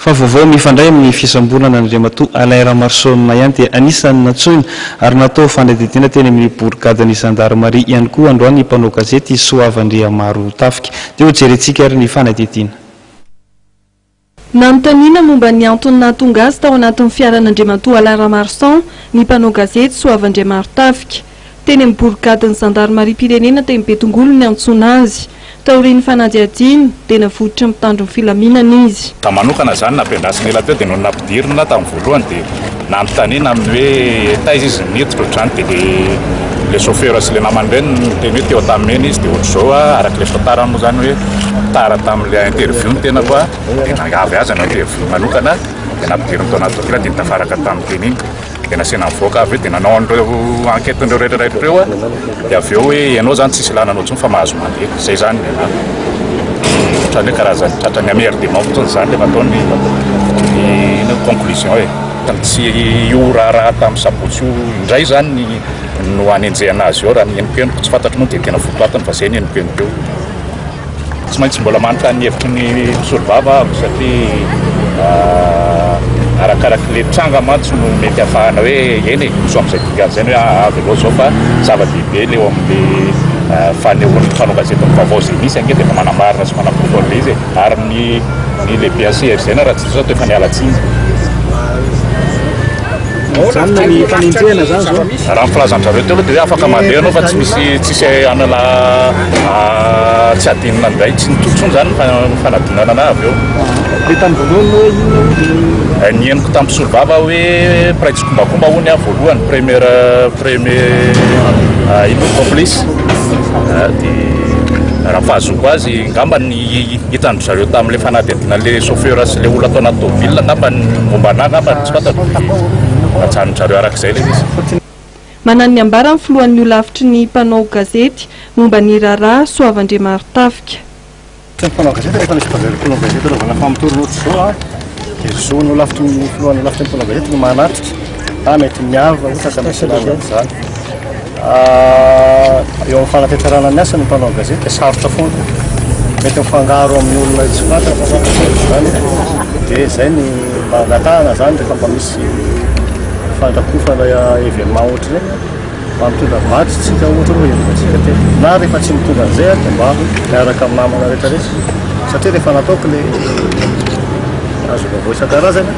fa vaovao mifandray amin'ny fisambonana Andriamatoa Alain Ramarsona ihany dia anisan'ny natsoina ary natao fanadidina teny amin'ny bourgade-ny gendarmerie ihany koa androany mpanao gazety Soavandriamaro Tafika. Dia hojerentsika ary ny fanadidina. Nanontaniana momba ny antony nahatonga azy tao anatin'ny fiaran'Andriamatoa Alain Ramarsona ny mpanao gazety Soavandriamaro Tafika. Teny amin'ny bourgade-ny gendarmerie pirenena teny Betongolo ny antsoina azy. Taorian'ny fanadihadiny dia navototra mitandro ny filaminana izy. Manokana zany nampiandrasana ela teo dia no nampidirina tamin'ny voalohany dia nanontaniana amin'ny hoe taiza izy miditra ohatrany dia le chauffeur sy le namany ireny teny hoe teo tamena izy dia ohatr'izao arak'ilay fantarany moa zany hoe tara tamin'ilay interview ny tena koa dia nangavy azy na interview manokana dia nampidirina tao anaty tokila dia nitafaraka tamin'ny teny iny. Dia nasiana mivoaka avy dia nanao an'ireo enquête-ndreo rehetrarehetra ireo dia avy eo hoe ianao zany tsisy lananao intsony fa mahazo mandeha izay zany ohatrany hoe karazany tratrany amerdement fotsiny zany le mataony ny conclusion hoe tsy io raha tamin'ny sabotsy io indray zany no anenjehana azy eo raha ny henoko tsy fantatro moa dia tena fotoatany fa izay ny henoko eo tsy maintsy mbola manontany ny hevitry ny mpisolovava satria arakaraka le tranga mantsy no mety ahafahana hoe eny so amin'izay tingany zany hoe avy aloha zao fa zava-dehibe leo amin'ny fanehoan'ny mpanao gazety amin'ny vaovao izay misy ange dia efa manamarina sy manampoko an'ilay izy ary ny lehibe ACR zay na raha tsy zao dia efa nialatsinja. Raha filazanjareo teo aloha dia hoe afaka mandeha anao fa tsy misy tsisy anala tsy adinina indray tsy nitotsony zany fanadinana ana avy eo. Ny henoko tamin'ny mpisolovava hoe praitsy kombakomba hony aho voalohany premier ino complice dia raha fahazoko azy ngamba ny hitandro zareo tamin'ilay fanadihadina le chauffeur sy le olona atao anaty tômôbila ngamba ny momba anahy ngamba tsy fantatro ajanony zareo arak'izay ilay izy. Manana ny ambara amin'ny filohan'ny olavitry ny mpanao gazety momba ny raharaha Soavandriamaro Tafika. Ny mpanao gazety rehefa nisy mpanao gazety anaovana famotorona ohatr'izao dia zao ny olavitry ny filohan'ny olavitry ny mpanao gazety no manatrika mety miava ohatra ka misy lalana zany. Eo amin'ny fanatetrarana ny asa ny mpanao gazety dia sarotra foana mety mifangaro amin'ny olona tsy fantatra zany dia zay ny mba angatahana zany rehefa mba misy fandrakofana événement ohatra izay mba mitondra matry tsika ohatra hoe entsika teny na rehefa tsy mitondra an'izay dia mba miaraka amin'ny namana rehetrarehetra satria rehefa nataoko le azo vaovao isan-karazany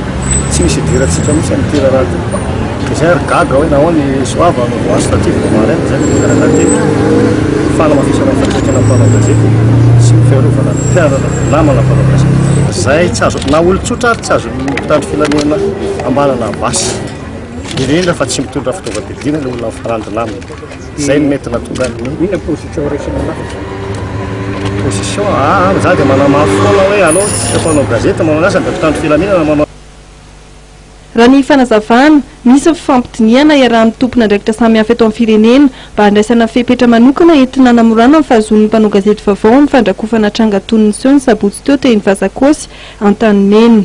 tsy misy idirantsika mihitsy amin'ny tira raha dia zay ary gaga hoe nahoany soava no voasy tativy no maraina zay karakatevitra fanamafisana fatraikana mpanao gazety sy mifiarovana mpiarana namana mpanao gazety zay tsy azo na olon-tsotra ary tsy azo mitandro filaminana ambanana basy indrindra fa tsy mitondra fitaovam-piadiana le olona farandolamina zay no mety natonga ny position za dia manamafy foana hoe allo tsy mpanao gazety manao asany dia mpitandro filaminana manao. Raha ny fanazavana misy fifampitiniana iarahan'ny tompona andraikitra samihafa eto amin'ny firenena mba handraisana fepetra manokana entina namorana ny fahazon'ny mpanao gazety vaovao ny fandrakofana tranga toniny seho ny sabotsy teo teny Vazakosy Antanimena.